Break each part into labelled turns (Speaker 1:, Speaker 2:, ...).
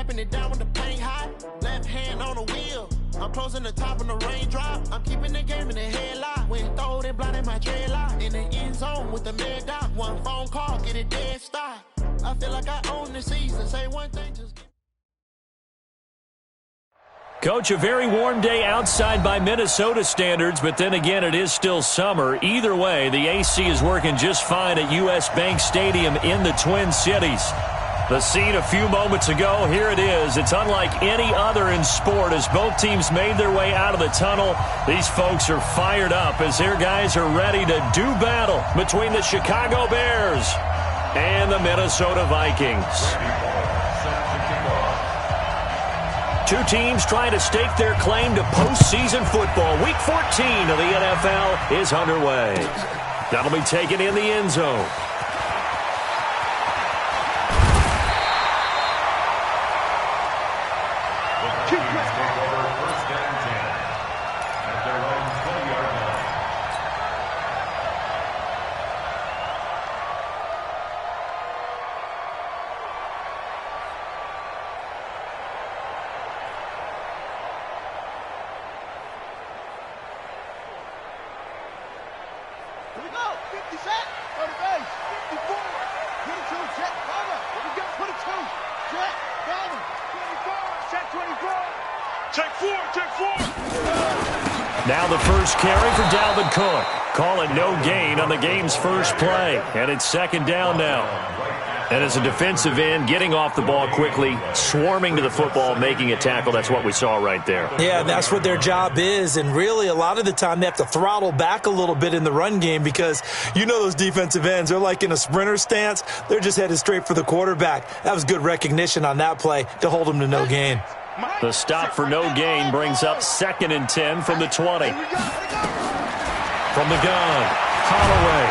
Speaker 1: wiping it down when the paint hot. Left hand on the wheel. I'm closing the top on the raindrop. I'm keeping the game in the headlock. When throwed and blinded my dreadlock. In the end zone with the mad dot. One phone call, get it dead stop. I feel like I own the season. Say one thing, just get...
Speaker 2: Coach, a very warm day outside by Minnesota standards, but then again, it is still summer. Either way, the AC is working just fine at U.S. Bank Stadium in the Twin Cities. The scene a few moments ago, here it is. It's unlike any other in sport as both teams made their way out of the tunnel. These folks are fired up as their guys are ready to do battle between the Chicago Bears and the Minnesota Vikings. Two teams trying to stake their claim to postseason football. Week 14 of the NFL is underway. That'll be taken in the end zone. Now the first carry for Dalvin Cook. Call it no gain on the game's first play. And it's second down now. And as a defensive end, getting off the ball quickly, swarming to the football, making a tackle, that's what we saw right there.
Speaker 3: Yeah, that's what their job is. And really, a lot of the time, they have to throttle back a little bit in the run game because you know those defensive ends, they're like in a sprinter stance. They're just headed straight for the quarterback. That was good recognition on that play to hold them to no gain.
Speaker 2: The stop for no gain brings up 2nd and 10 from the 20. From the gun, Holloway.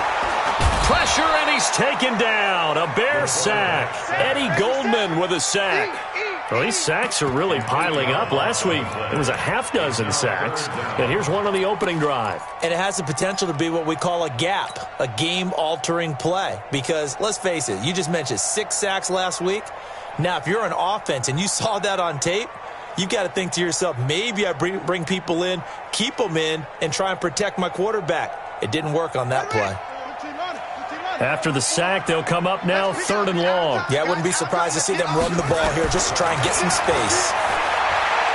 Speaker 2: Pressure, and he's taken down. A Bear sack. Eddie Goldman with a sack. Well, these sacks are really piling up. Last week, it was a half-dozen sacks. And here's one on the opening drive.
Speaker 3: And it has the potential to be what we call a gap, a game-altering play. Because, let's face it, you just mentioned 6 sacks last week. Now, if you're an offense and you saw that on tape, you've got to think to yourself, maybe I bring people in, keep them in, and try and protect my quarterback. It didn't work on that play.
Speaker 2: After the sack, they'll come up now 3rd and long.
Speaker 3: Yeah, I wouldn't be surprised to see them run the ball here just to try and get some space.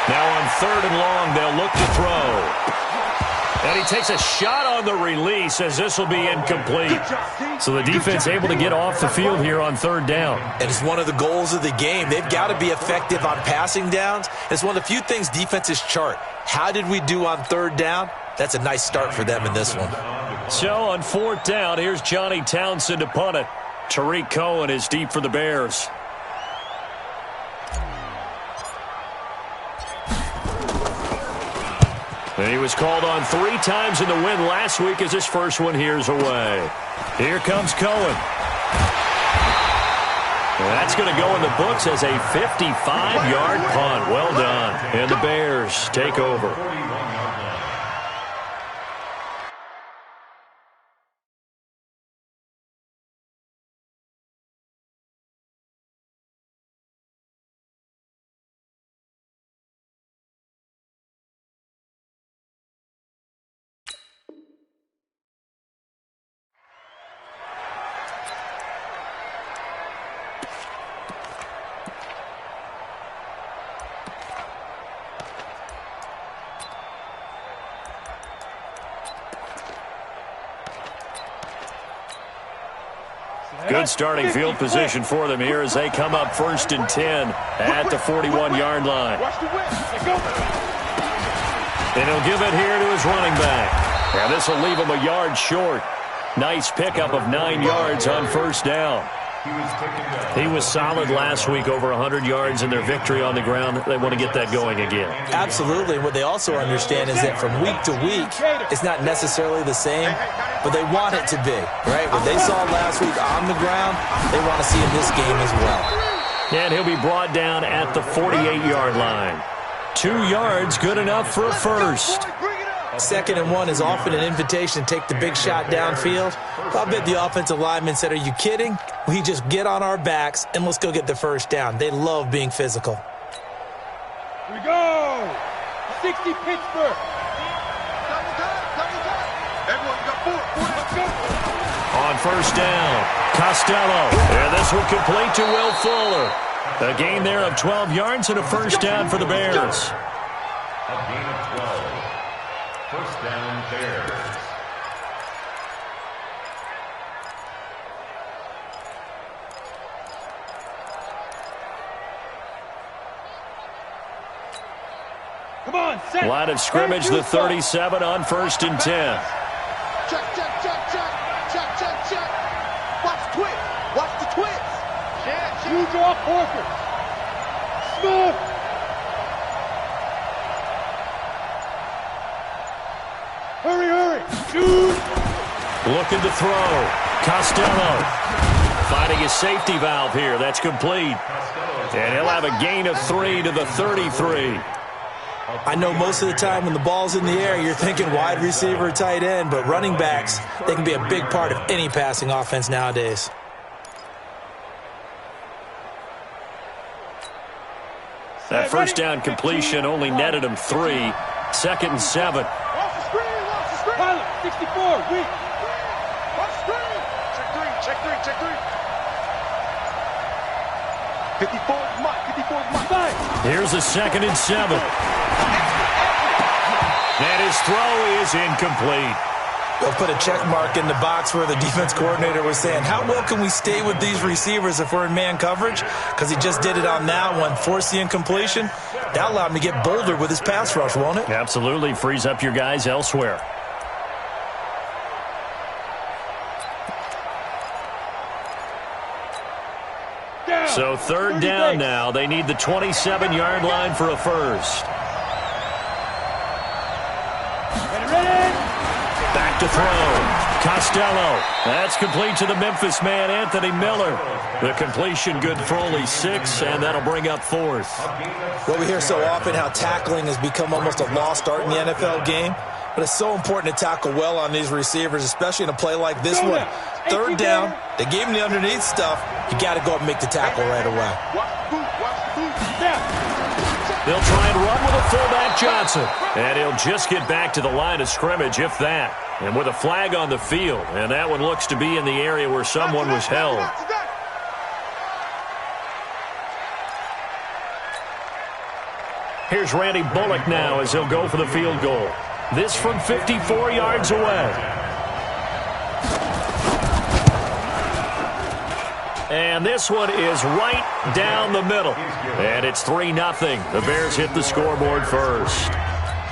Speaker 2: Now on 3rd and long, they'll look to throw. And he takes a shot on the release as this will be incomplete. So the defense able to get off the field here on 3rd down.
Speaker 3: And it's one of the goals of the game. They've got to be effective on passing downs. It's one of the few things defenses chart. How did we do on 3rd down? That's a nice start for them in this one.
Speaker 2: So on 4th down, here's Johnny Townsend to punt it. Tariq Cohen is deep for the Bears. And he was called on 3 times in the win last week as his first one here's away. Here comes Cohen. And that's going to go in the books as a 55-yard punt. Well done. And the Bears take over. Good starting field position for them here as they come up 1st and 10 at the 41-yard line. And he'll give it here to his running back. Now this will leave him a yard short. Nice pickup of 9 yards on 1st down. He was solid last week, over 100 yards in their victory on the ground. They want to get that going again.
Speaker 3: Absolutely. What they also understand is that from week to week, it's not necessarily the same, but they want it to be, right? What they saw last week on the ground, they want to see in this game as well.
Speaker 2: And he'll be brought down at the 48-yard line. 2 yards, good enough for a first.
Speaker 3: 2nd and 1 is often an invitation to take the big shot downfield. I'll bet the offensive lineman said, are you kidding? We just get on our backs and let's go get the first down. They love being physical.
Speaker 4: Here we go! 60 Pittsburgh!
Speaker 5: Double time! Everyone got 4. Let's go!
Speaker 2: On first down, Costello. And this will complete to Will Fuller. A gain there of 12 yards and a first down for the Bears.
Speaker 6: A gain of 12. First down, Bears.
Speaker 4: Come on, set.
Speaker 2: Line of scrimmage, the 37 on first and 10.
Speaker 5: Check. Watch the twist. Watch the twist.
Speaker 4: You draw Parker. Smith. Hurry. Shoot.
Speaker 2: Looking to throw. Costello. Finding his safety valve here. That's complete. And he'll have a gain of 3 to the 33.
Speaker 3: I know most of the time when the ball's in the air, you're thinking wide receiver, tight end, but running backs, they can be a big part of any passing offense nowadays.
Speaker 2: That first down completion only netted him 3. Second and 7.
Speaker 5: Watch the screen.
Speaker 4: Pilot, 64, weak.
Speaker 5: Watch the screen. Check 3. 54 is Mike.
Speaker 4: Five.
Speaker 2: Here's a second and 7. And his throw is incomplete.
Speaker 3: They'll put a check mark in the box where the defense coordinator was saying, how well can we stay with these receivers if we're in man coverage? Because he just did it on that one, forced the incompletion. That allowed him to get bolder with his pass rush, won't it?
Speaker 2: Absolutely. Frees up your guys elsewhere. So third down now. They need the 27-yard line for a first.
Speaker 4: Ready.
Speaker 2: Back to throw. Costello. That's complete to the Memphis man, Anthony Miller. The completion good for only 6, and that'll bring up 4th.
Speaker 3: Well, we hear so often how tackling has become almost a lost art in the NFL game. But it's so important to tackle well on these receivers, especially in a play like this one. Third down, they gave him the underneath stuff. You got to go up and make the tackle right away.
Speaker 5: Watch the boot.
Speaker 2: They'll try and run with a fullback Johnson. And he'll just get back to the line of scrimmage, if that. And with a flag on the field. And that one looks to be in the area where someone was held. Here's Randy Bullock now as he'll go for the field goal. This from 54 yards away. And this one is right down the middle. And it's 3-0. The Bears hit the scoreboard first.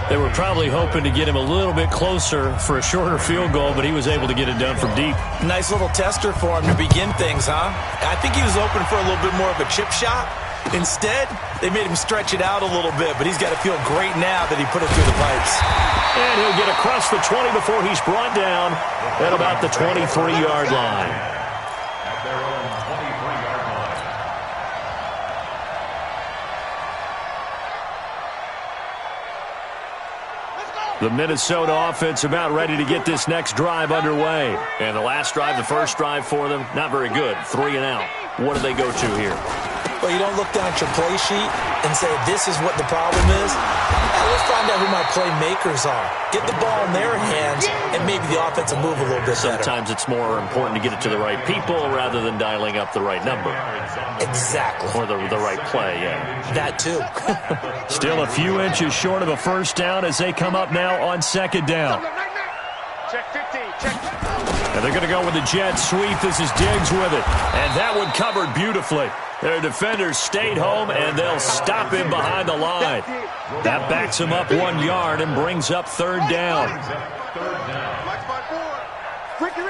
Speaker 2: They were probably hoping to get him a little bit closer for a shorter field goal, but he was able to get it done from deep.
Speaker 3: Nice little tester for him to begin things, huh? I think he was open for a little bit more of a chip shot. Instead, they made him stretch it out a little bit, but he's got to feel great now that he put it through the pipes.
Speaker 2: And he'll get across the 20 before he's brought down at about the 23-yard line.
Speaker 6: At their own 23-yard line.
Speaker 2: The Minnesota offense about ready to get this next drive underway. And the last drive, the first drive for them, not very good. 3 and out. What do they go to here?
Speaker 3: Well, you don't look down at your play sheet and say, this is what the problem is. Let's find out who my playmakers are. Get the ball in their hands, and maybe the offense will move a little bit better.
Speaker 2: Sometimes it's more important to get it to the right people rather than dialing up the right number.
Speaker 3: Exactly.
Speaker 2: Or the right play, yeah.
Speaker 3: That too.
Speaker 2: Still a few inches short of a first down as they come up now on second down.
Speaker 5: Check 15. Check.
Speaker 2: And they're going to go with the jet sweep. This is Diggs with it. And that one covered beautifully. Their defenders stayed home, and they'll stop him behind the line. That backs him up 1 yard and brings up third down.
Speaker 5: Black spot 4. Ricky.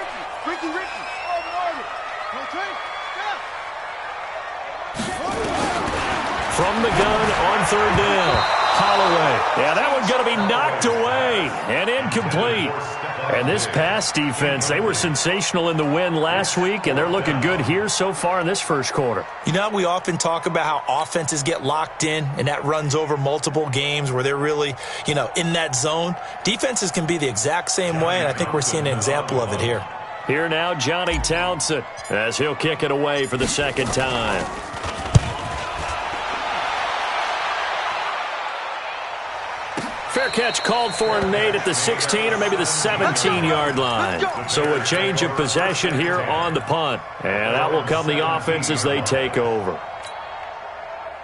Speaker 2: From the gun on third down, Holloway. Yeah, that one's going to be knocked away and incomplete. And this pass defense, they were sensational in the win last week, and they're looking good here so far in this first quarter.
Speaker 3: You know, we often talk about how offenses get locked in, and that runs over multiple games where they're really, in that zone. Defenses can be the exact same way, and I think we're seeing an example of it here.
Speaker 2: Here now, Johnny Townsend, as he'll kick it away for the second time. Fair catch called for and made at the 16 or maybe the 17-yard line. So a change of possession here on the punt. And that will come the offense as they take over.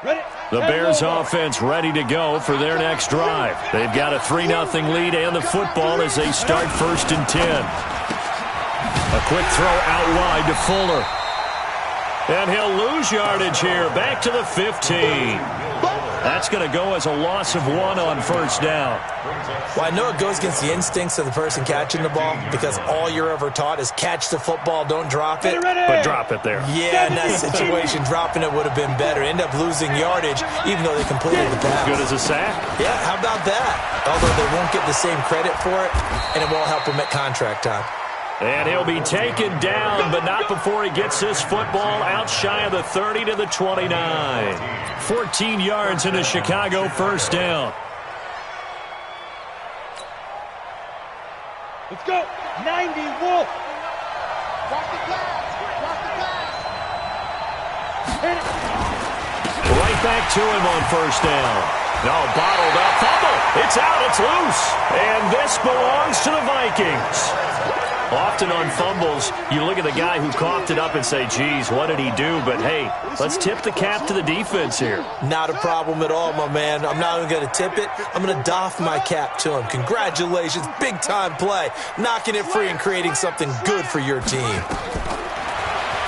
Speaker 2: The Bears offense ready to go for their next drive. They've got a 3-0 lead and the football as they start 1st and 10. A quick throw out wide to Fuller. And he'll lose yardage here. Back to the 15. That's going to go as a loss of 1 on 1st down.
Speaker 3: Well, I know it goes against the instincts of the person catching the ball because all you're ever taught is catch the football, don't drop it.
Speaker 2: But drop it there.
Speaker 3: Yeah, in that situation, dropping it would have been better. End up losing yardage even though they completed the pass.
Speaker 2: Good as a sack?
Speaker 3: Yeah, how about that? Although they won't get the same credit for it, and it won't help them at contract time.
Speaker 2: And he'll be taken down, but not before he gets this football out shy of the 30 to the 29. 14 yards into Chicago 1st down.
Speaker 4: Let's go. 90, Wolf.
Speaker 5: Watch the pass. Watch the pass.
Speaker 4: Hit it.
Speaker 2: Right back to him on 1st down. No, bottled up. Fumble. It's out. It's loose. And this belongs to the Vikings. Often on fumbles, you look at the guy who coughed it up and say, geez, what did he do? But, hey, let's tip the cap to the defense here.
Speaker 3: Not a problem at all, my man. I'm not even going to tip it. I'm going to doff my cap to him. Congratulations. Big-time play. Knocking it free and creating something good for your team.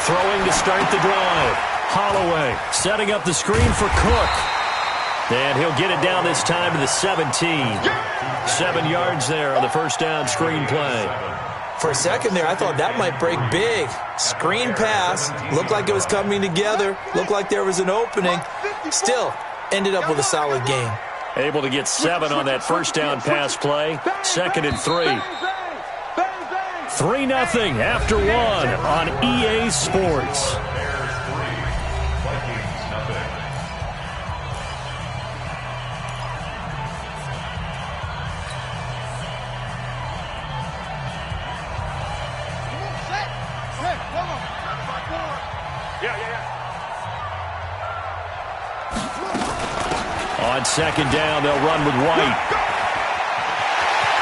Speaker 2: Throwing to start the drive. Holloway setting up the screen for Cook. And he'll get it down this time to the 17. 7 yards there on the 1st down screen play.
Speaker 3: For a second there, I thought that might break big. Screen pass. Looked like it was coming together. Looked like there was an opening. Still, ended up with a solid game.
Speaker 2: Able to get 7 on that 1st down pass play. 2nd and 3. 3-0 after 1 on EA Sports. On 2nd down, they'll run with White.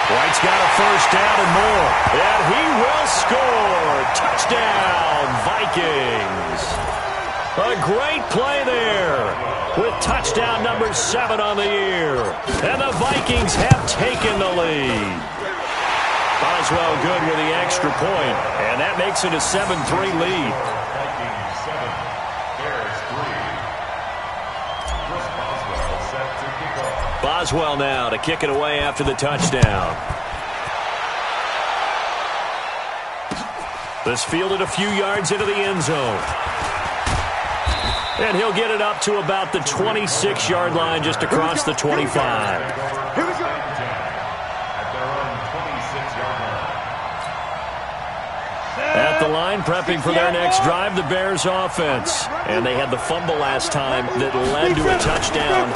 Speaker 2: White's got a 1st down and more. And he will score. Touchdown, Vikings. A great play there with touchdown number 7 on the year. And the Vikings have taken the lead. Boswell good with the extra point. And that makes it a 7-3 lead. Boswell now to kick it away after the touchdown. This fielded a few yards into the end zone. And he'll get it up to about the 26-yard line just across the 25.
Speaker 5: Here we go.
Speaker 2: At the line, prepping for their next drive, the Bears offense. And they had the fumble last time that led to a touchdown.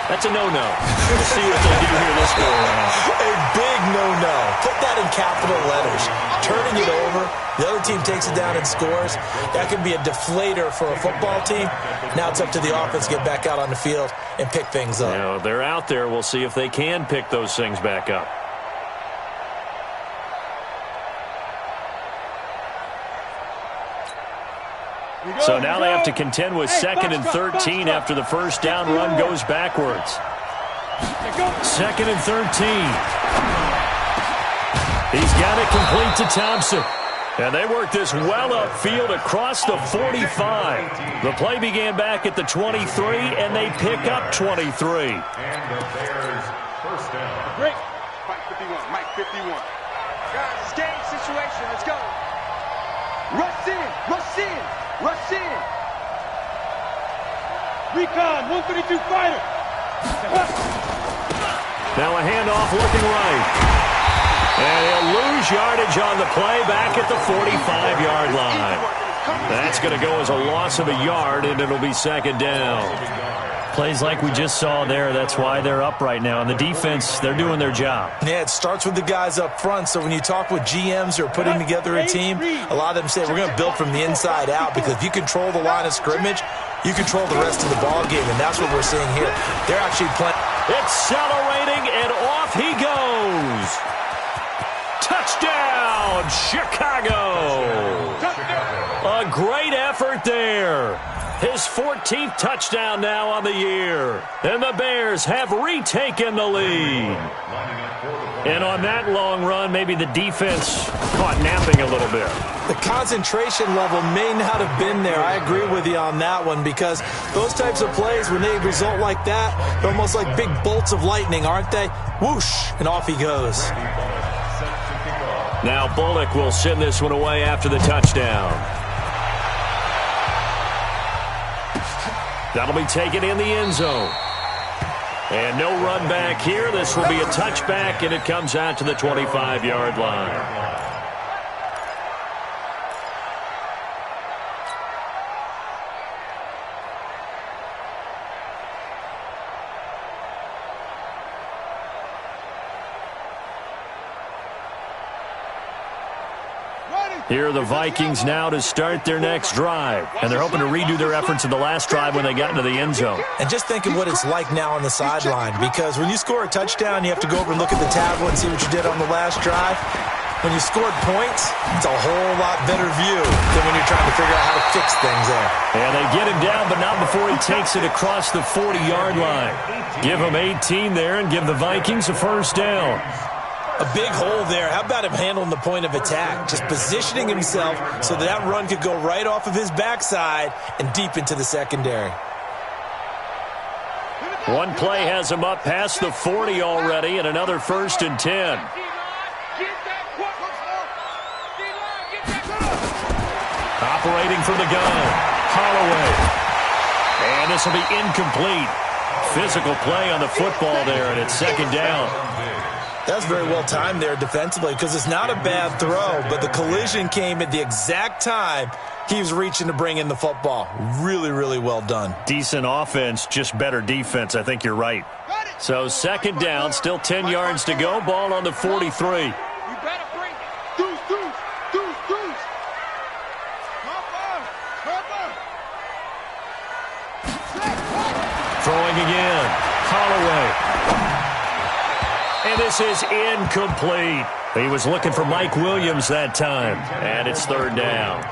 Speaker 2: That's a no-no. We'll see what they do here this go around.
Speaker 3: A big no-no. Put that in capital letters. Turning it over. The other team takes it down and scores. That can be a deflator for a football team. Now it's up to the offense to get back out on the field and pick things up.
Speaker 2: You know, they're out there. We'll see if they can pick those things back up. So now they have to contend with 2nd and 13 after the 1st down run goes backwards. 2nd and 13. He's got it complete to Thompson. And they work this well upfield across the 45. The play began back at the 23, and they pick up 23.
Speaker 6: And the Bears 1st down.
Speaker 5: Break. Mike 51. Mike 51. Guys, it's game situation. Let's go. Rush in. Rush in. Rush in.
Speaker 4: Recon, 132 fighter.
Speaker 2: Now a handoff looking right. And he'll lose yardage on the play back at the 45-yard line. That's going to go as a loss of a yard, and it'll be 2nd down. Plays like we just saw there. That's why they're up right now. And the defense, they're doing their job.
Speaker 3: Yeah, it starts with the guys up front. So when you talk with GMs who are putting together a team, a lot of them say we're going to build from the inside out, because if you control the line of scrimmage, you control the rest of the ball game, and that's what we're seeing here. They're actually playing.
Speaker 2: Accelerating, and off he goes. Touchdown, Chicago. A great effort there. His 14th touchdown now on the year. And the Bears have retaken the lead. And on that long run, maybe the defense caught napping a little bit.
Speaker 3: The concentration level may not have been there. I agree with you on that one, because those types of plays, when they result like that, they're almost like big bolts of lightning, aren't they? Whoosh, and off he goes.
Speaker 2: Now Bullock will send this one away after the touchdown. That'll be taken in the end zone. And no run back here. This will be a touchback, and it comes out to the 25-yard line. Here are the Vikings now to start their next drive. And they're hoping to redo their efforts in the last drive when they got into the end zone.
Speaker 3: And just think of what it's like now on the sideline, because when you score a touchdown, you have to go over and look at the tablet and see what you did on the last drive. When you scored points, it's a whole lot better view than when you're trying to figure out how to fix things there.
Speaker 2: And they get him down, but not before he takes it across the 40-yard line. Give him 18 there and give the Vikings a first down.
Speaker 3: A big hole there. How about him handling the point of attack? Just positioning himself so that run could go right off of his backside and deep into the secondary.
Speaker 2: One play has him up past the 40 already, and another 1st and 10. Operating from the gun, Holloway. And this will be incomplete. Physical play on the football there, and it's 2nd down.
Speaker 3: That's very well timed there defensively, because it's not a bad throw, but the collision came at the exact time he was reaching to bring in the football. Really, really well done.
Speaker 2: Decent offense, just better defense. I think you're right. So 2nd down, still 10 yards to go. Ball on the 43. Throwing again, Holloway. And this is incomplete. He was looking for Mike Williams that time. And it's 3rd down.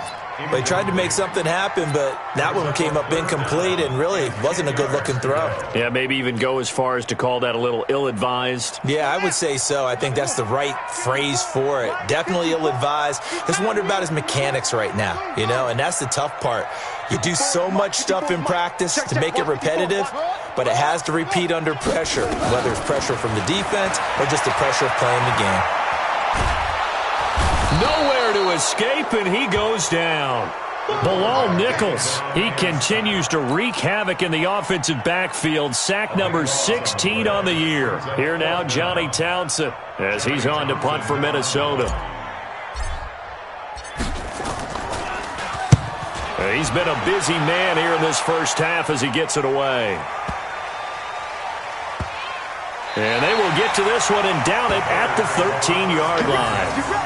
Speaker 3: They tried to make something happen, but that one came up incomplete and really wasn't a good-looking throw.
Speaker 2: Yeah, maybe even go as far as to call that a little ill-advised.
Speaker 3: Yeah, I would say so. I think that's the right phrase for it. Definitely ill-advised. Just wonder about his mechanics right now, and that's the tough part. You do so much stuff in practice to make it repetitive, but it has to repeat under pressure, whether it's pressure from the defense or just the pressure of playing the game.
Speaker 2: Nowhere to escape, and he goes down. Bilal Nichols, he continues to wreak havoc in the offensive backfield. Sack number 16 on the year. Here now, Johnny Townsend, as he's on to punt for Minnesota. He's been a busy man here in this first half as he gets it away. And they will get to this one and down it at the 13-yard line.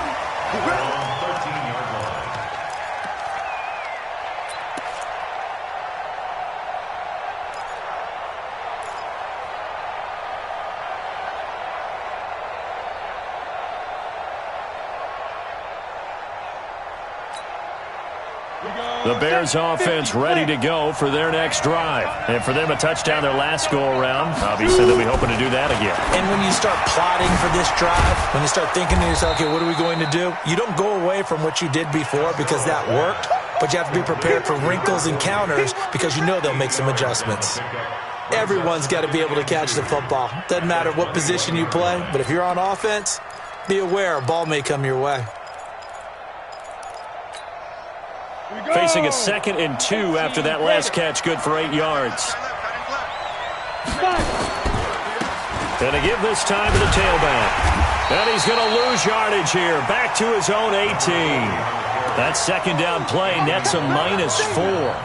Speaker 2: The Bears offense ready to go for their next drive. And for them, a touchdown their last go-around. Obviously, they'll be hoping to do that again.
Speaker 3: And when you start plotting for this drive, when you start thinking to yourself, okay, what are we going to do? You don't go away from what you did before because that worked, but you have to be prepared for wrinkles and counters because you know they'll make some adjustments. Everyone's got to be able to catch the football. Doesn't matter what position you play, but if you're on offense, be aware a ball may come your way.
Speaker 2: Facing a 2nd and 2 after that last catch, good for 8 yards. And to give this time to the tailback. And he's going to lose yardage here. Back to his own 18. That 2nd down play nets a -4.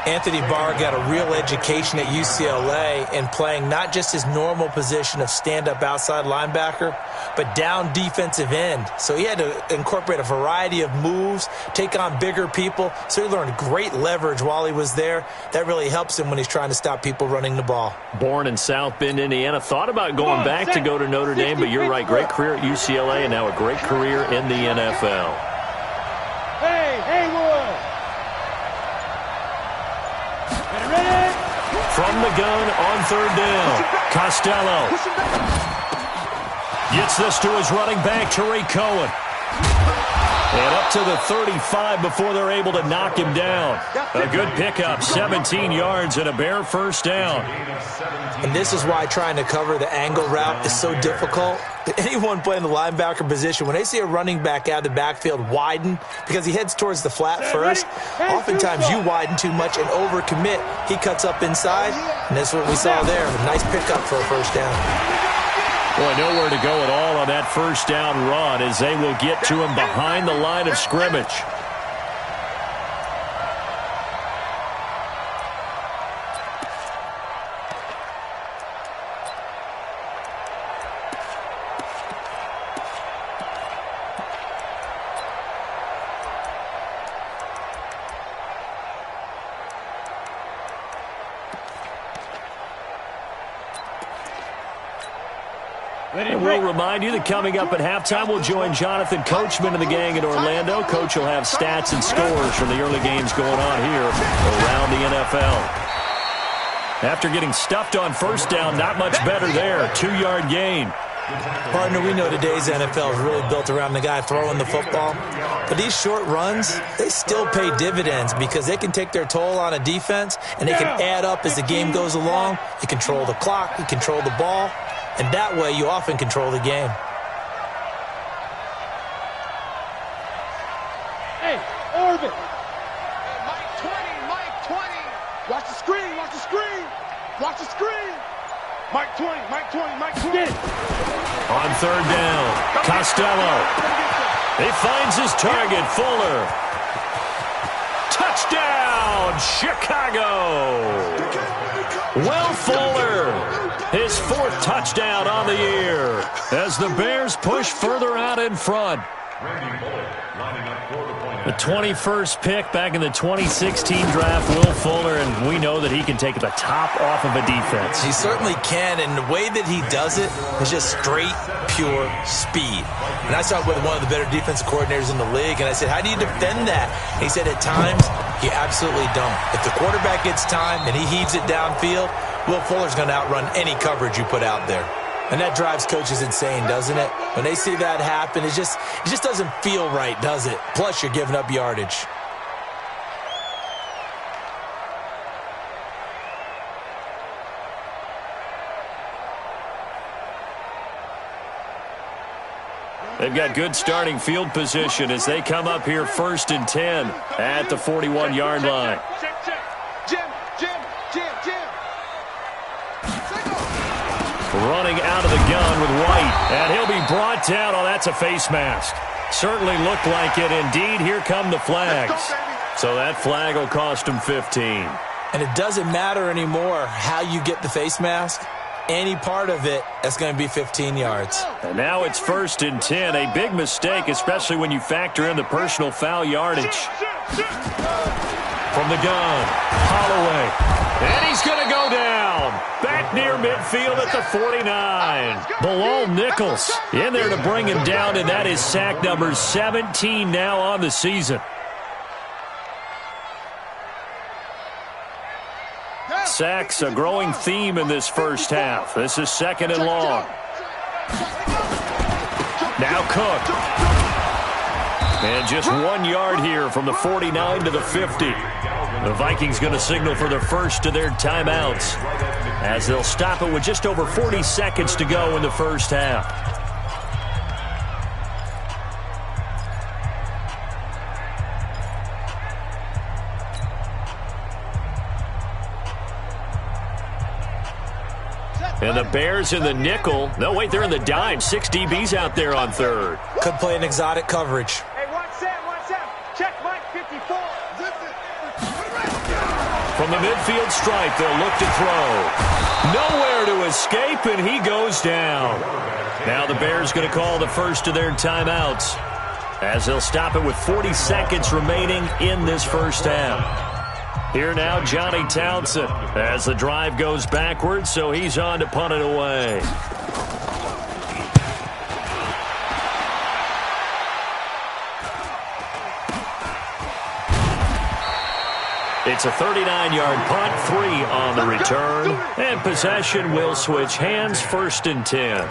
Speaker 3: Anthony Barr got a real education at UCLA in playing not just his normal position of stand-up outside linebacker, but down defensive end. So he had to incorporate a variety of moves, take on bigger people. So he learned great leverage while he was there. That really helps him when he's trying to stop people running the ball.
Speaker 2: Born in South Bend, Indiana. Thought about going back to go to Notre Dame, but you're right. Great career at UCLA and now a great career in the NFL.
Speaker 4: Hey, Haywood! Ready?
Speaker 2: From the gun on 3rd down, Costello gets this to his running back, Tariq Cohen. And up to the 35 before they're able to knock him down. A good pickup, 17 yards and a Bear first down.
Speaker 3: And this is why trying to cover the angle route is so difficult. Anyone playing the linebacker position, when they see a running back out of the backfield widen, because he heads towards the flat first, oftentimes you widen too much and overcommit. He cuts up inside, and that's what we saw there. A nice pickup for a first down.
Speaker 2: Boy, nowhere to go at all on that first down run as they will get to him behind the line of scrimmage. And we'll remind you that coming up at halftime, we'll join Jonathan Coachman and the gang in Orlando. Coach will have stats and scores from the early games going on here around the NFL. After getting stuffed on first down, not much better there. 2-yard gain.
Speaker 3: Partner, we know today's NFL is really built around the guy throwing the football. But these short runs, they still pay dividends because they can take their toll on a defense, and they can add up as the game goes along. You control the clock, you control the ball. And that way, you often control the game.
Speaker 4: Hey, Orbit!
Speaker 5: Hey, Mike 20, Mike 20. Watch the screen, watch the screen. Watch the screen. Mike 20, Mike 20, Mike 20.
Speaker 4: Get it.
Speaker 2: On 3rd down, Costello. He finds his target, Fuller. Touchdown, Chicago. Will Fuller, his 4th touchdown on the year as the Bears push further out in front. The 21st pick back in the 2016 draft, Will Fuller, and we know that he can take the top off of a defense.
Speaker 3: He certainly can, and the way that he does it is just straight, pure speed. And I talked with one of the better defensive coordinators in the league, and I said, how do you defend that? And he said, at times, you absolutely don't. If the quarterback gets time and he heaves it downfield, Will Fuller's going to outrun any coverage you put out there. And that drives coaches insane, doesn't it? When they see that happen, it just doesn't feel right, does it? Plus, you're giving up yardage.
Speaker 2: They've got good starting field position as they come up here 1st and 10 at the 41-yard line. Running out of the gun with White, and he'll be brought down. Oh, that's a face mask. Certainly looked like it. Indeed, here come the flags. So that flag will cost him 15.
Speaker 3: And it doesn't matter anymore how you get the face mask. Any part of it, that's going to be 15 yards.
Speaker 2: And now it's 1st and 10. A big mistake, especially when you factor in the personal foul yardage. From the gun, Holloway. And he's going to go down. Back near midfield at the 49. Bilal Nichols in there to bring him down, and that is sack number 17 now on the season. Sacks, a growing theme in this first half. This is 2nd and long. Now Cook. And just 1 yard here from the 49 to the 50. The Vikings going to signal for the first of their timeouts as they'll stop it with just over 40 seconds to go in the first half. And the Bears in the nickel. No, wait, they're in the dime. 6 DBs out there on 3rd.
Speaker 3: Could play an exotic coverage.
Speaker 5: Hey, watch that, watch that. Check Mike 54.
Speaker 2: From the midfield stripe, they'll look to throw. Nowhere to escape, and he goes down. Now the Bears going to call the first of their timeouts, as they'll stop it with 40 seconds remaining in this first half. Here now, Johnny Townsend, as the drive goes backwards, so he's on to punt it away. It's a 39-yard punt, 3 on the return, and possession will switch hands, 1st and 10.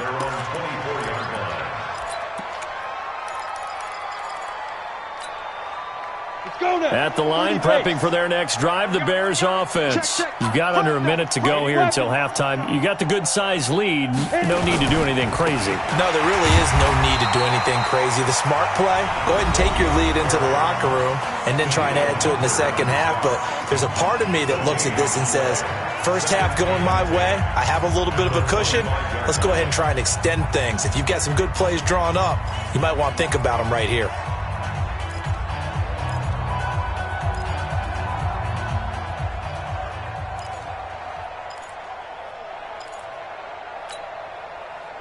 Speaker 2: At the line, prepping for their next drive, the Bears offense. You've got under a minute to go here until halftime. You got the good-sized lead. No need to do anything crazy.
Speaker 3: No, there really is no need to do anything crazy. The smart play, go ahead and take your lead into the locker room and then try and add to it in the second half. But there's a part of me that looks at this and says, first half going my way, I have a little bit of a cushion. Let's go ahead and try and extend things. If you've got some good plays drawn up, you might want to think about them right here.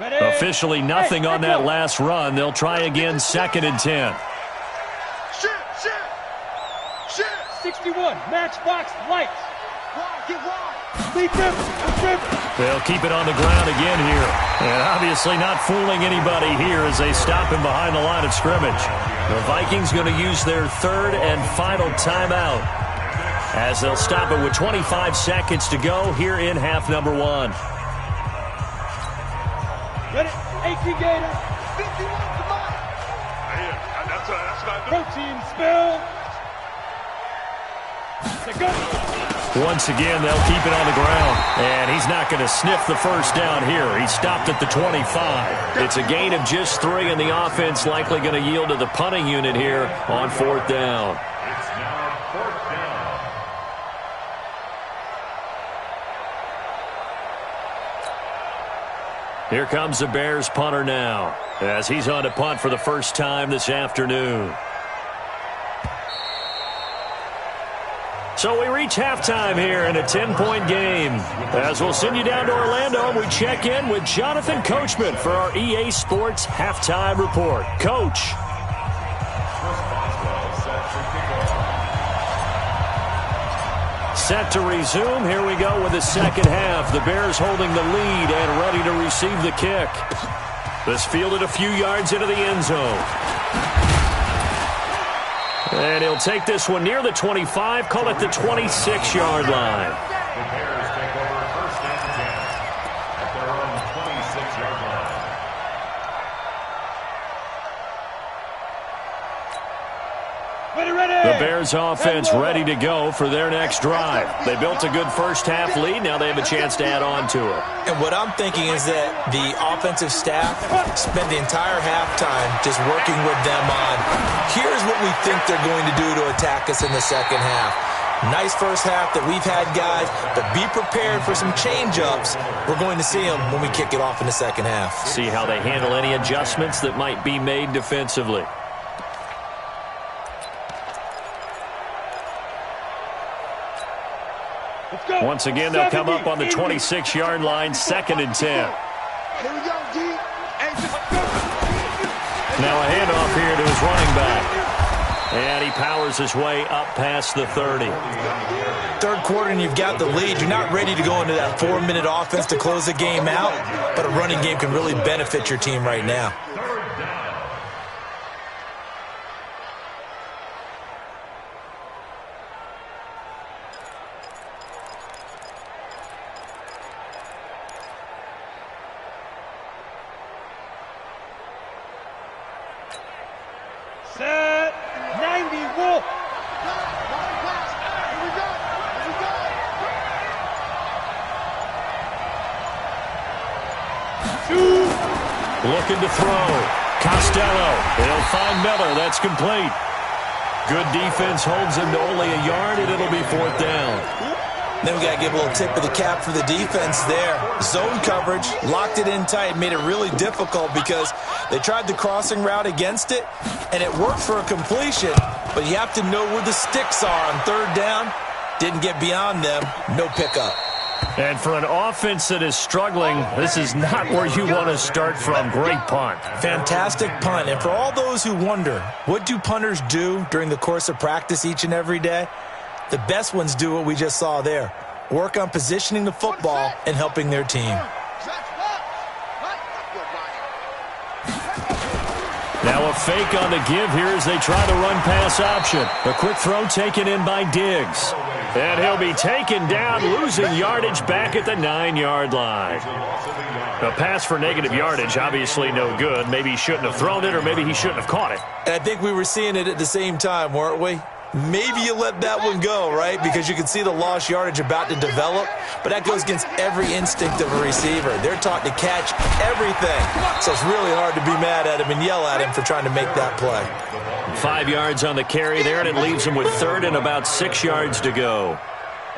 Speaker 2: Officially nothing on that last run. They'll try again, 2nd and 10.
Speaker 4: 61, matchbox lights. Get wide.
Speaker 2: They'll keep it on the ground again here. And obviously not fooling anybody here as they stop him behind the line of scrimmage. The Vikings going to use their 3rd and final timeout, as they'll stop it with 25 seconds to go here in half number 1.
Speaker 4: Ready? 18 Gator. 51, come on. That's not good. Protein spill.
Speaker 2: Once again, they'll keep it on the ground. And he's not going to sniff the first down here. He stopped at the 25. It's a gain of just 3, and the offense likely going to yield to the punting unit here on 4th down.
Speaker 6: It's now 4th down.
Speaker 2: Here comes the Bears punter now, as he's on to punt for the first time this afternoon. So we reach halftime here in a 10-point game. As we'll send you down to Orlando, we check in with Jonathan Coachman for our EA Sports Halftime Report. Coach. Set to resume. Here we go with the second half. The Bears holding the lead and ready to receive the kick. This fielded a few yards into the end zone. And he'll take this one near the 25, call it the 26-yard line.
Speaker 6: The Bears take over 1st and 10 at their own 26-yard line.
Speaker 2: The Bears offense ready to go for their next drive. They built a good first half lead. Now they have a chance to add on to it.
Speaker 3: And what I'm thinking is that the offensive staff spent the entire halftime just working with them on, here's what we think they're going to do to attack us in the second half. Nice first half that we've had, guys, but be prepared for some change-ups. We're going to see them when we kick it off in the second half.
Speaker 2: See how they handle any adjustments that might be made defensively. Once again, they'll come up on the 26-yard line, 2nd and 10.
Speaker 5: Here we go, D.
Speaker 2: Now a handoff here to his running back. And he powers his way up past the 30.
Speaker 3: Third quarter and you've got the lead. You're not ready to go into that 4-minute offense to close the game out, but a running game can really benefit your team right now.
Speaker 4: Set. 90 Wolf.
Speaker 2: Looking to throw. Costello. He'll find Miller. That's complete. Good defense holds him to only a yard, and it'll be 4th down.
Speaker 3: Then we got to give a little tip of the cap for the defense there. Zone coverage, locked it in tight, made it really difficult because they tried the crossing route against it, and it worked for a completion. But you have to know where the sticks are on 3rd down. Didn't get beyond them. No pickup.
Speaker 2: And for an offense that is struggling, this is not where you want to start from. Great punt.
Speaker 3: Fantastic punt. And for all those who wonder, what do punters do during the course of practice each and every day? The best ones do what we just saw there. Work on positioning the football and helping their team.
Speaker 2: Now a fake on the give here as they try the run-pass option. A quick throw taken in by Diggs. And he'll be taken down, losing yardage back at the 9-yard line. A pass for negative yardage, obviously no good. Maybe he shouldn't have thrown it, or maybe he shouldn't have caught it.
Speaker 3: And I think we were seeing it at the same time, weren't we? Maybe you let that one go, right? Because you can see the lost yardage about to develop. But that goes against every instinct of a receiver. They're taught to catch everything. So it's really hard to be mad at him and yell at him for trying to make that play.
Speaker 2: 5 yards on the carry there, and it leaves him with third and about 6 yards to go.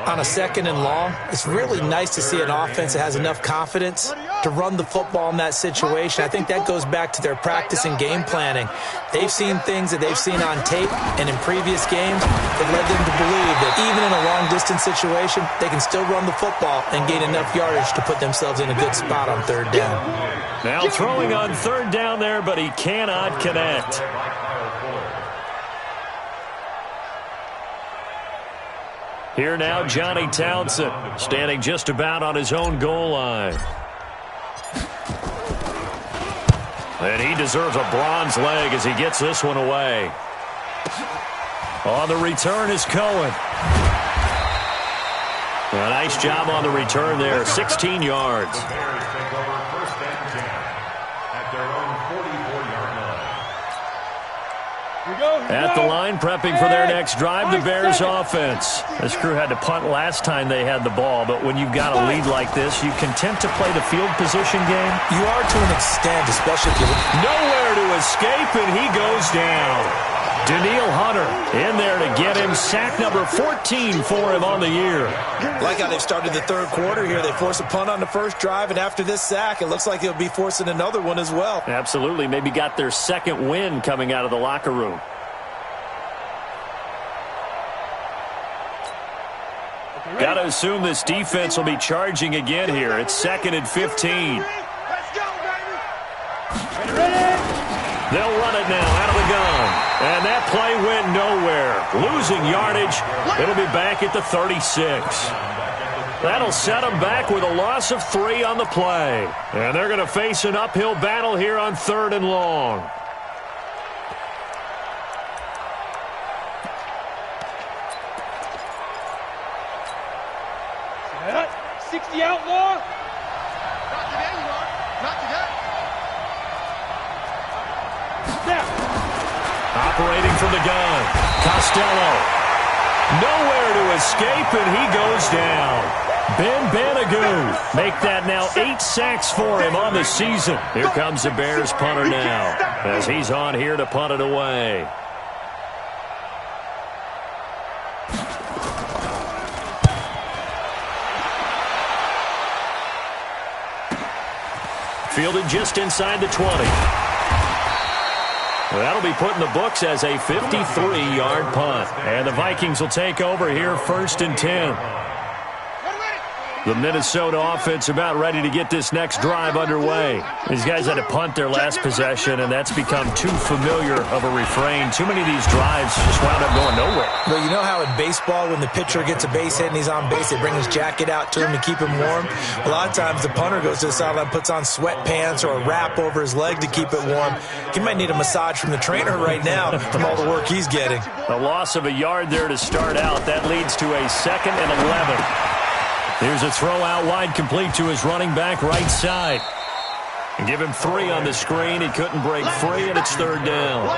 Speaker 3: On a second and long, it's really nice to see an offense that has enough confidence to run the football in that situation. I think that goes back to their practice and game planning. They've seen things that they've seen on tape and in previous games that led them to believe that even in a long-distance situation, they can still run the football and gain enough yardage to put themselves in a good spot on third down.
Speaker 2: Now throwing on third down there, but he cannot connect. Here now, Johnny Townsend, standing just about on his own goal line. And he deserves a bronze leg as he gets this one away. On the return is Cohen. A nice job on the return there, 16 yards. At the line, prepping for their next drive, the Bears offense. This crew had to punt last time they had the ball, but when you've got a lead like this, you content to play the field position game?
Speaker 3: You are to an extent, especially if you...
Speaker 2: Nowhere to escape, and he goes down. Daniil Hunter in there to get him. Sack number 14 for him on the year.
Speaker 3: Like how they've started the third quarter here. They force a punt on the first drive, and after this sack, it looks like they'll be forcing another one as well.
Speaker 2: Absolutely. Maybe got their second win coming out of the locker room. Got to assume this defense will be charging again here. It's 2nd and 15. They'll run it now out of the gun. And that play went nowhere. Losing yardage. It'll be back at the 36. That'll set them back with a loss of 3 on the play. And they're going to face an uphill battle here on 3rd and long.
Speaker 4: Outlaw.
Speaker 5: Not today, you are. Not today.
Speaker 4: Snap.
Speaker 2: Operating from the gun. Costello. Nowhere to escape, and he goes down. Ben Banagoo. Make that now 8 sacks for him on the season. Here comes the Bears punter now as he's on here to punt it away. Fielded just inside the 20. Well, that'll be put in the books as a 53-yard punt. And the Vikings will take over here 1st and 10. The Minnesota offense about ready to get this next drive underway. These guys had to punt their last possession, and that's become too familiar of a refrain. Too many of these drives just wound up going nowhere.
Speaker 3: But you know how in baseball, when the pitcher gets a base hit and he's on base, they bring his jacket out to him to keep him warm? A lot of times the punter goes to the sideline, puts on sweatpants or a wrap over his leg to keep it warm. He might need a massage from the trainer right now from all the work he's getting.
Speaker 2: A loss of a yard there to start out. That leads to a 2nd and 11. Here's a throw out wide, complete to his running back right side. And give him 3 on the screen. He couldn't break free, and it's 3rd down.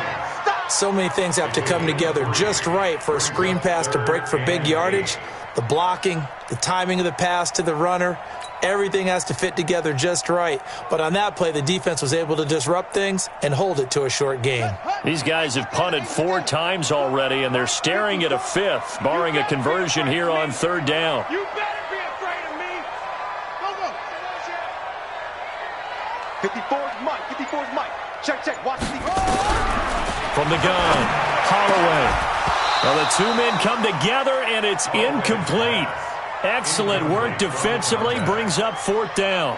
Speaker 3: So many things have to come together just right for a screen pass to break for big yardage. The blocking, the timing of the pass to the runner, everything has to fit together just right. But on that play, the defense was able to disrupt things and hold it to a short gain.
Speaker 2: These guys have punted 4 times already, and they're staring at a 5th, barring a conversion here on 3rd down.
Speaker 4: You better be afraid of me. Go, go.
Speaker 5: 54 is Mike. 54 is Mike. Check, check. Watch the...
Speaker 2: From the gun, Holloway. Well, the two men come together, and it's incomplete. Excellent work defensively, brings up 4th down.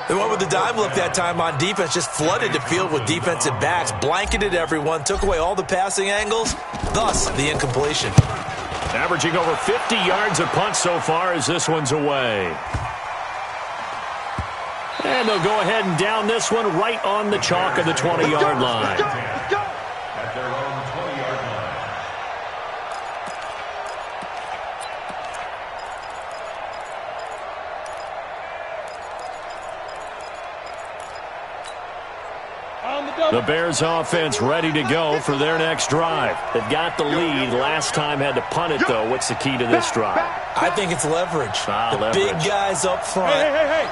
Speaker 3: They went with the dime look that time on defense, just flooded the field with defensive backs, blanketed everyone, took away all the passing angles, thus the incompletion.
Speaker 2: Averaging over 50 yards a punt so far as this one's away. And they'll go ahead and down this one right on the chalk of the 20-yard line.
Speaker 6: At their own 20-yard line.
Speaker 2: The Bears offense ready to go for their next drive. They've got the lead. Last time had to punt it, though. What's the key to this drive?
Speaker 3: I think it's leverage.
Speaker 2: Leverage.
Speaker 3: Big guys up front.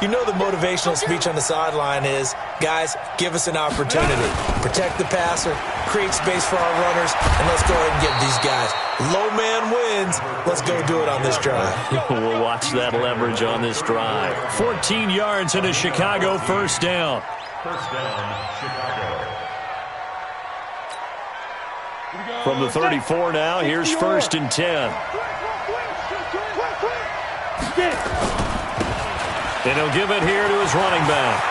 Speaker 3: You know the motivational speech on the sideline is, guys, give us an opportunity. Protect the passer, create space for our runners, and let's go ahead and get these guys. Low man wins. Let's go do it on this drive.
Speaker 2: We'll watch that leverage on this drive. 14 yards and a Chicago first down.
Speaker 6: First down, Chicago.
Speaker 2: From the 34 now, here's 1st and 10. And he'll give it here to his running back.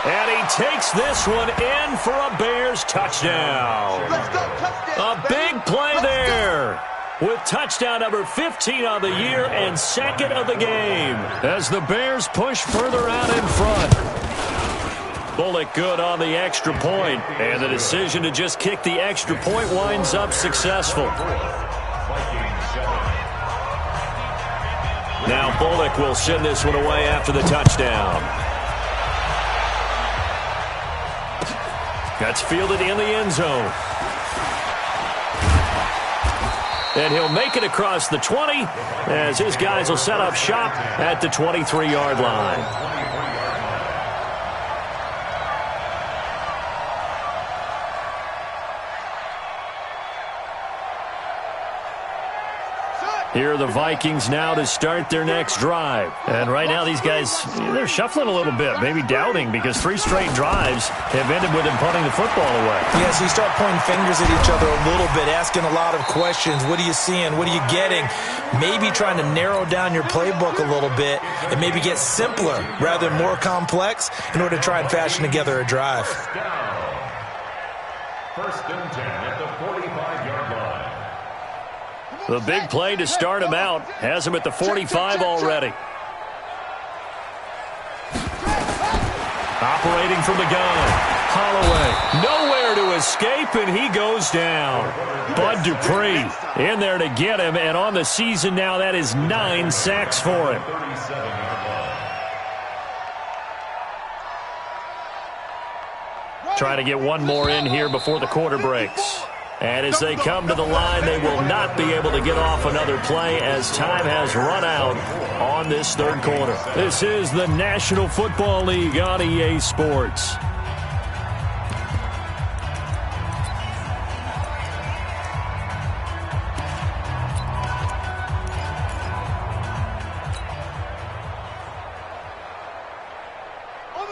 Speaker 2: And he takes this one in for a Bears touchdown. A big play there, with touchdown number 15 on the year and 2nd of the game, as the Bears push further out in front. Bullock good on the extra point, and the decision to just kick the extra point winds up successful. Now Bullock will send this one away after the touchdown. That's fielded in the end zone. And he'll make it across the 20 as his guys will set up shop at the 23-yard line. Here are the Vikings now to start their next drive. And right now these guys, they're shuffling a little bit, maybe doubting, because 3 straight drives have ended with them punting the football away.
Speaker 3: Yeah, so you start pointing fingers at each other a little bit, asking a lot of questions. What are you seeing? What are you getting? Maybe trying to narrow down your playbook a little bit and maybe get simpler rather than more complex in order to try and fashion together a drive.
Speaker 6: First and 10 at the 45-yard line.
Speaker 2: The big play to start him out has him at the 45 already. Operating from the gun, Holloway nowhere to escape, and he goes down. Bud Dupree in there to get him, and on the season now that is 9 sacks for him. Trying to get one more in here before the quarter breaks. And as they come to the line, they will not be able to get off another play as time has run out on this 3rd quarter. This is the National Football League on EA Sports.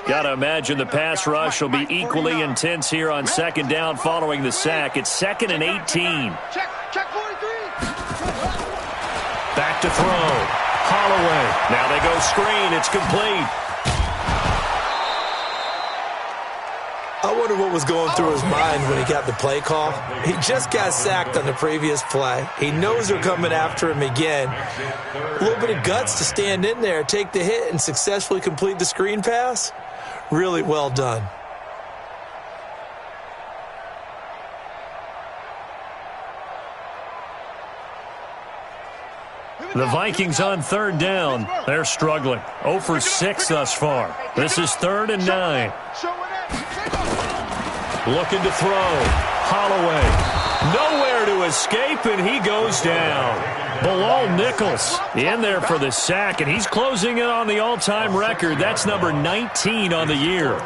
Speaker 2: Got to imagine the pass rush will be equally intense here on 2nd down following the sack. It's 2nd and 18.
Speaker 4: Check 43.
Speaker 2: Back to throw. Holloway. Now they go screen. It's complete.
Speaker 3: I wonder what was going through his mind when he got the play call. He just got sacked on the previous play. He knows they're coming after him again. A little bit of guts to stand in there, take the hit, and successfully complete the screen pass. Really well done.
Speaker 2: The Vikings on 3rd down. They're struggling. 0 for 6 thus far. This is 3rd and 9. Looking to throw. Holloway. Nowhere to escape, and he goes down. Bilal Nichols in there for the sack, and he's closing in on the all-time record. That's number 19 on the year.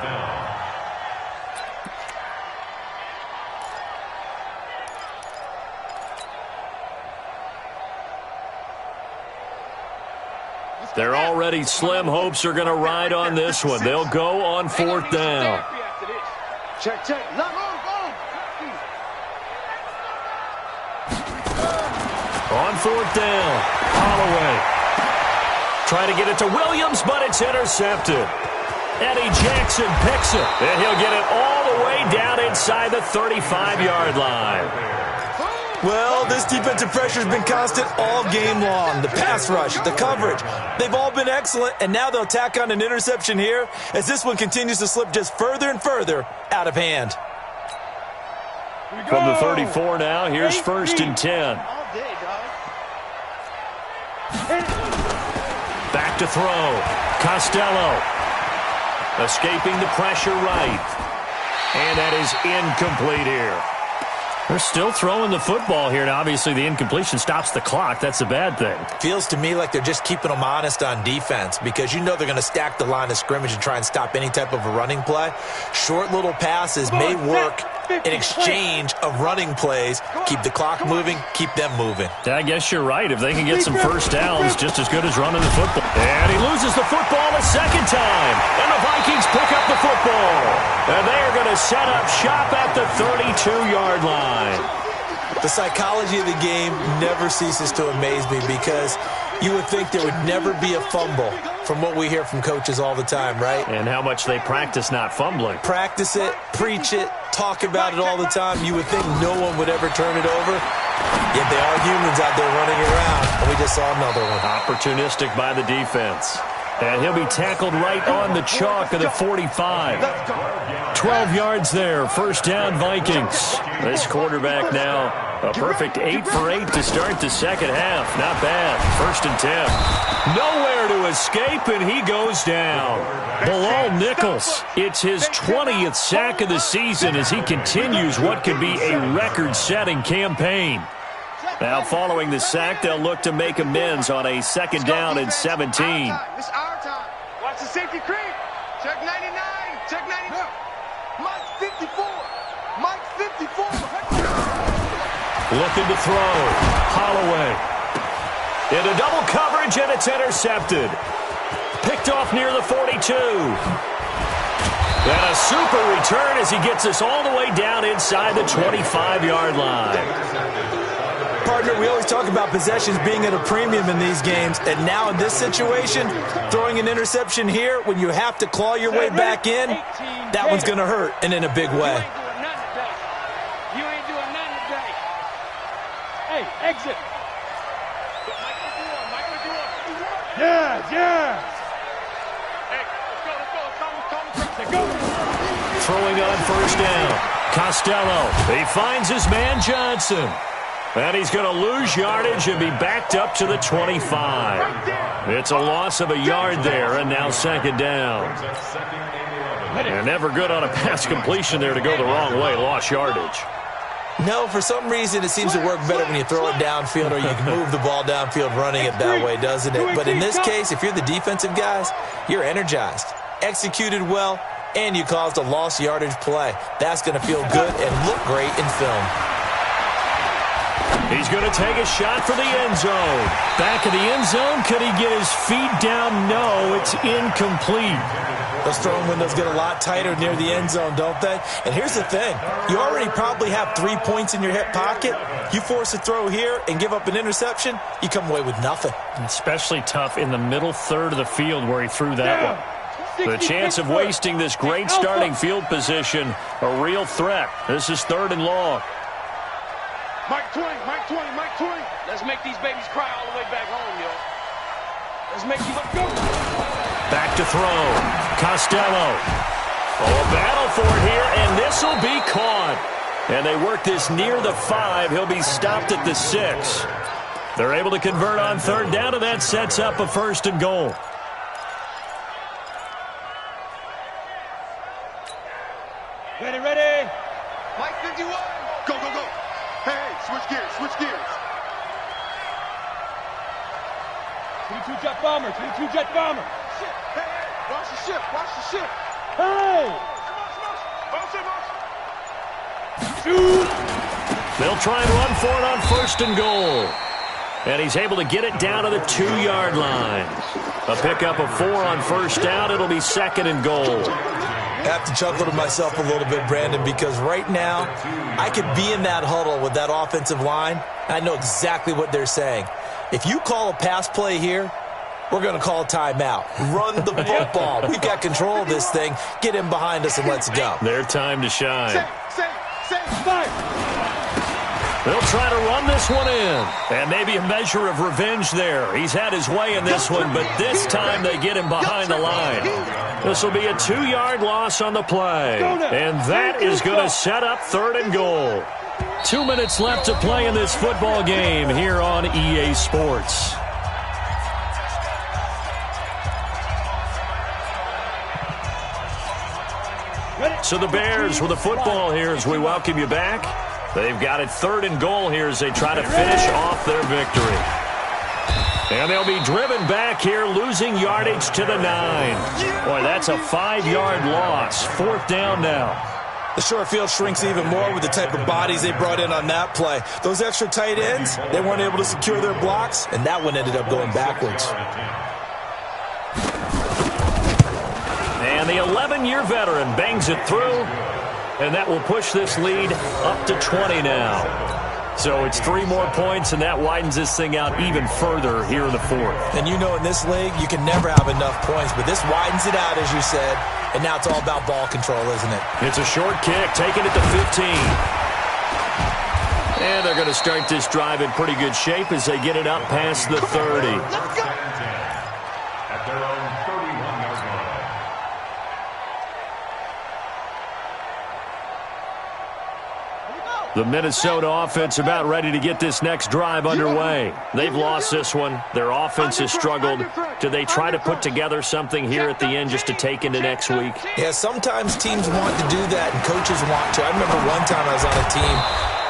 Speaker 2: Their already slim hopes are going to ride on this one. They'll go on 4th down.
Speaker 5: Check, check. Lock on, go.
Speaker 2: On fourth down, Holloway. Trying to get it to Williams, but it's intercepted. Eddie Jackson picks it, and he'll get it all the way down inside the 35-yard line.
Speaker 3: Well, this defensive pressure has been constant all game long. The pass rush, the coverage, they've all been excellent, and now they'll tack on an interception here as this one continues to slip just further and further out of hand.
Speaker 2: From the 34 now, here's first and 10. Back to throw. Costello. Escaping the pressure right. And that is incomplete here. They're still throwing the football here, and obviously the incompletion stops the clock. That's a bad thing.
Speaker 3: Feels to me like they're just keeping them honest on defense because you know they're going to stack the line of scrimmage and try and stop any type of a running play. Short little passes may work in exchange of running plays. Keep the clock moving, keep them moving.
Speaker 2: I guess you're right. If they can get some first downs, just as good as running the football. And he loses the football a second time. And the Vikings pick up the football. And they are going to set up shop at the 32-yard line.
Speaker 3: The psychology of the game never ceases to amaze me because you would think there would never be a fumble from what we hear from coaches all the time, right?
Speaker 2: And how much they practice not fumbling.
Speaker 3: Practice it, preach it, talk about it all the time. You would think no one would ever turn it over. Yet they are humans out there running around, and we just saw another one.
Speaker 2: Opportunistic by the defense. And he'll be tackled right on the chalk of the 45. 12 yards there, first down Vikings. This quarterback now, a perfect 8 for 8 to start the second half. Not bad, first and 10. Nowhere to escape, and he goes down. Bilal Nichols, it's his 20th sack of the season as he continues what could be a record-setting campaign. Now, following the sack, they'll look to make amends on a second down and 17.
Speaker 5: It's our time. Watch the safety creep. Check 99. Check 99. Mike 54. Mike 54.
Speaker 2: Looking to throw. Holloway. Into double coverage, and it's intercepted. Picked off near the 42. And a super return as he gets us all the way down inside the 25-yard line.
Speaker 3: Partner, we always talk about possessions being at a premium in these games, and now in this situation, throwing an interception here when you have to claw your way back in, that one's going to hurt, and in a big way.
Speaker 4: You ain't doing nothing today. Hey, exit. Yeah.
Speaker 5: Hey, let's go.
Speaker 2: Throwing on first down. Costello. He finds his man Johnson. And he's going to lose yardage and be backed up to the 25. It's a loss of a yard there, and now second down. And never good on a pass completion there to go the wrong way. Lost yardage.
Speaker 3: No, for some reason it seems to work better when you throw it downfield or you can move the ball downfield running it that way, doesn't it? But in this case, if you're the defensive guys, you're energized, executed well, and you caused a lost yardage play. That's going to feel good and look great in film.
Speaker 2: He's going to take a shot for the end zone. Back of the end zone. Could he get his feet down? No, it's incomplete.
Speaker 3: Those throwing windows get a lot tighter near the end zone, don't they? And here's the thing. You already probably have 3 points in your hip pocket. You force a throw here and give up an interception, you come away with nothing.
Speaker 2: Especially tough in the middle third of the field where he threw that one. The chance of wasting this great starting field position, a real threat. This is third and long.
Speaker 5: Mike 20.
Speaker 4: Let's make these babies cry all the way back home, yo. Let's make these go.
Speaker 2: Back to throw. Costello. Oh, a battle for it here, and this will be caught. And they work this near the 5. He'll be stopped at the 6. They're able to convert on third down, and that sets up a first and goal.
Speaker 4: Ready.
Speaker 5: Mike 51. Go. Hey, switch gears.
Speaker 4: 22 jet bomber.
Speaker 5: Shit. Hey, watch the ship.
Speaker 4: Hey!
Speaker 5: Shoot!
Speaker 2: They'll try and run for it on first and goal. And he's able to get it down to the 2-yard line. A pickup of 4 on first down. It'll be second and goal.
Speaker 3: I have to chuckle to myself a little bit, Brandon, because right now I could be in that huddle with that offensive line. I know exactly what they're saying. If you call a pass play here, we're going to call a timeout. Run the football. We've got control of this thing. Get in behind us and let's go.
Speaker 2: Their time to shine. They'll try to run this one in. And maybe a measure of revenge there. He's had his way in this one, but this time they get him behind the line. This will be a 2-yard loss on the play. And that is going to set up 3rd and goal. 2 minutes left to play in this football game here on EA Sports. So the Bears with the football here as we welcome you back. They've got it 3rd and goal here as they try to finish off their victory. And they'll be driven back here, losing yardage to the 9. Boy, that's a 5-yard loss. 4th down now.
Speaker 3: The short field shrinks even more with the type of bodies they brought in on that play. Those extra tight ends, they weren't able to secure their blocks, and that one ended up going backwards.
Speaker 2: And the 11-year veteran bangs it through, and that will push this lead up to 20 now. So it's 3 more points, and that widens this thing out even further here in the 4th.
Speaker 3: And you know in this league, you can never have enough points, but this widens it out, as you said, and now it's all about ball control, isn't it?
Speaker 2: It's a short kick, taking it to 15. And they're going to start this drive in pretty good shape as they get it up past the 30.
Speaker 6: Let's go. At their own 31-yard line.
Speaker 2: The Minnesota offense about ready to get this next drive underway. They've lost this one. Their offense has struggled. Do they try to put together something here at the end just to take into next week?
Speaker 3: Yeah, sometimes teams want to do that and coaches want to. I remember one time I was on a team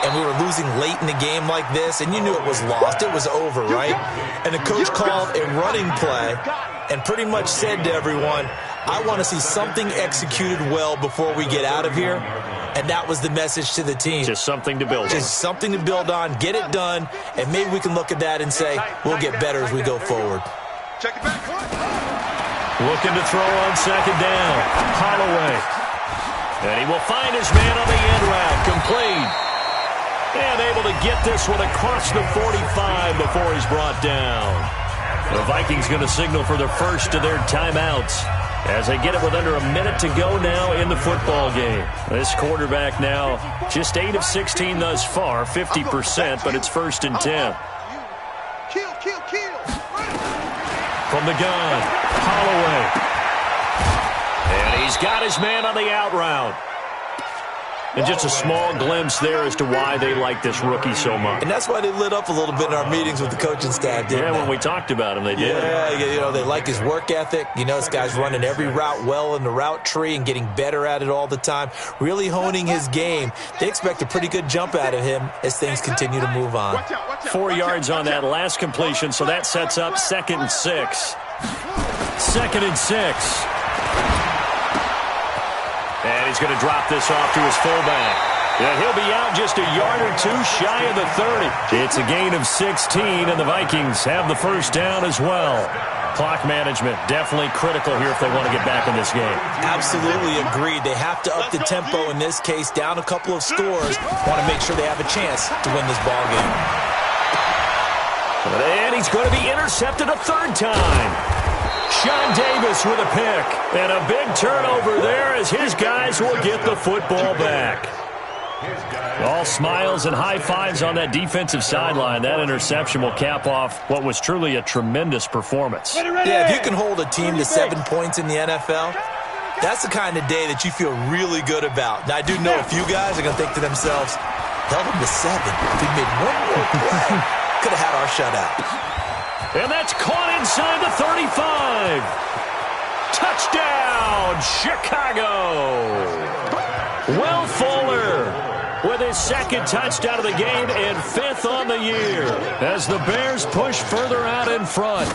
Speaker 3: and we were losing late in the game like this, and you knew it was lost. It was over, right? And the coach called a running play and pretty much said to everyone, I want to see something executed well before we get out of here. And that was the message to the team.
Speaker 2: Just something to build on.
Speaker 3: Just something to build on, get it done, and maybe we can look at that and say, we'll get better as we go forward.
Speaker 5: Check it back.
Speaker 2: Looking to throw on 2nd down. Holloway. And he will find his man on the end route. Complete. And able to get this one across the 45 before he's brought down. The Vikings going to signal for the first of their timeouts as they get it with under a minute to go now in the football game. This quarterback now just 8 of 16 thus far, 50%, but it's 1st and 10.
Speaker 5: Kill.
Speaker 2: From the gun, Holloway. And he's got his man on the out route. And just a small glimpse there as to why they like this rookie so much.
Speaker 3: And that's why they lit up a little bit in our meetings with the coaching staff, didn't they?
Speaker 2: When we talked about him, they did.
Speaker 3: Yeah, you know, they like his work ethic. You know, this guy's running every route well in the route tree and getting better at it all the time, really honing his game. They expect a pretty good jump out of him as things continue to move on.
Speaker 2: 4 yards on that last completion, so that sets up 2nd and 6. 2nd and 6. And he's going to drop this off to his fullback. Yeah, he'll be out just a yard or 2 shy of the 30. It's a gain of 16, and the Vikings have the 1st down as well. Clock management definitely critical here if they want to get back in this game.
Speaker 3: Absolutely agreed. They have to up the tempo in this case, down a couple of scores. Want to make sure they have a chance to win this ball game.
Speaker 2: And he's going to be intercepted a 3rd time. Sean Davis with a pick. And a big turnover there as his guys will get the football back. All smiles and high fives on that defensive sideline. That interception will cap off what was truly a tremendous performance.
Speaker 3: Yeah, if you can hold a team to 7 points in the NFL, that's the kind of day that you feel really good about. Now, I do know a few guys are going to think to themselves, held them to 7. If we made one more play, could have had our shutout.
Speaker 2: And that's caught inside the 35. Touchdown, Chicago. Will Fuller with his 2nd touchdown of the game and 5th on the year as the Bears push further out in front.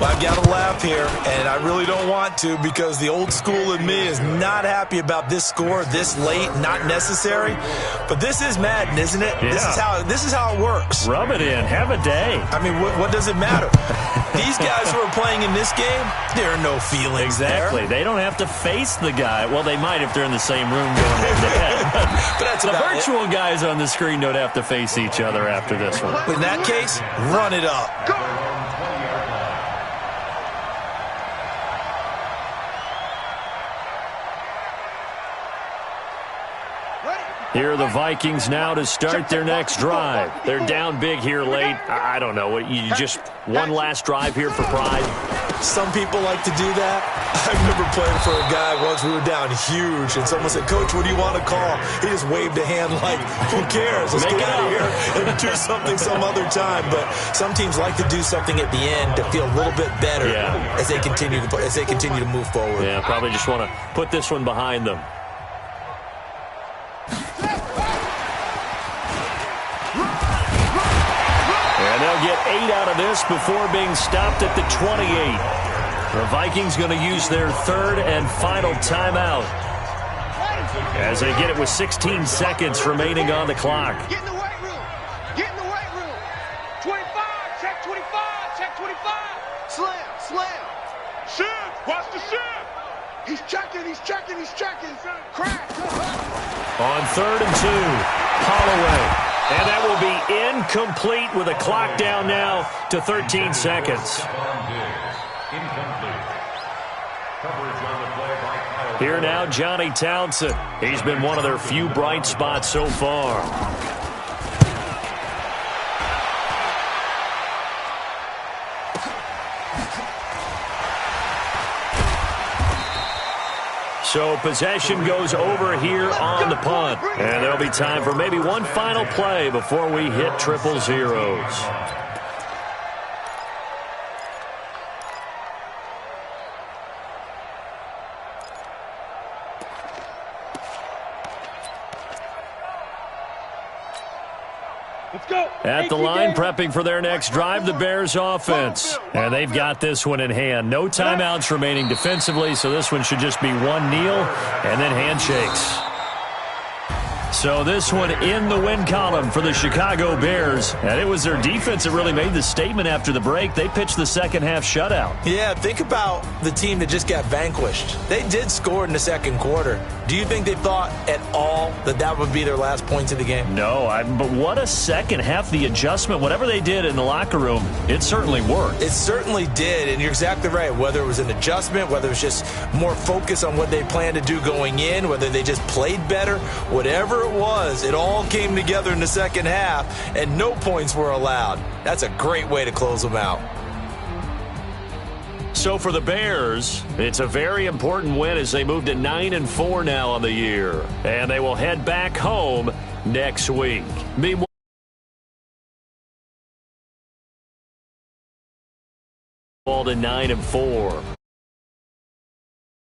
Speaker 3: Well, I've got to laugh here, and I really don't want to because the old school in me is not happy about this score this late, not necessary. But this is Madden, isn't it?
Speaker 2: Yeah.
Speaker 3: This is how it works.
Speaker 2: Rub it in. Have a day.
Speaker 3: I mean, what does it matter? These guys who are playing in this game, there are no feelings
Speaker 2: exactly.
Speaker 3: there.
Speaker 2: They don't have to face the guy. Well, they might if they're in the same room going head-to-head.
Speaker 3: But that's
Speaker 2: the
Speaker 3: about
Speaker 2: virtual guys on the screen don't have to face each other after this one.
Speaker 3: In that case, run it up.
Speaker 2: Here are the Vikings now to start their next drive. They're down big here late. I don't know. You just one last drive here for pride?
Speaker 3: Some people like to do that. I remember playing for a guy once. We were down huge, and someone said, "Coach, what do you want to call?" He just waved a hand like, who cares? Let's get out of here and do something some other time. But some teams like to do something at the end to feel a little bit better as they continue to move forward.
Speaker 2: Yeah, probably just want to put this one behind them. And they'll get 8 out of this before being stopped at the 28. The Vikings going to use their third and final timeout as they get it with 16 seconds remaining on the clock.
Speaker 5: Get in the weight room. Get in the weight room. 25. Check 25. Check 25. Slam. Shift. Watch the shift. He's checking. Crack.
Speaker 2: On 3rd and 2, Holloway. And that will be incomplete with a clock down now to 13 seconds. Here now, Johnny Townsend. He's been one of their few bright spots so far. So possession goes over here on the punt. And there'll be time for maybe one final play before we hit triple zeros. At the line, prepping for their next drive, the Bears offense. And they've got this one in hand. No timeouts remaining defensively, so this one should just be one kneel and then handshakes. So this one in the win column for the Chicago Bears. And it was their defense that really made the statement after the break. They pitched the second half shutout.
Speaker 3: Yeah, think about the team that just got vanquished. They did score in the second quarter. Do you think they thought at all that that would be their last points of the game?
Speaker 2: No, but what a second half. The adjustment, whatever they did in the locker room, it certainly worked.
Speaker 3: It certainly did, and you're exactly right. Whether it was an adjustment, whether it was just more focus on what they planned to do going in, whether they just played better, whatever it was, it all came together in the second half, and no points were allowed. That's a great way to close them out.
Speaker 2: So for the Bears, it's a very important win as they move to 9-4 now on the year. And they will head back home next week. Meanwhile, to 9-4.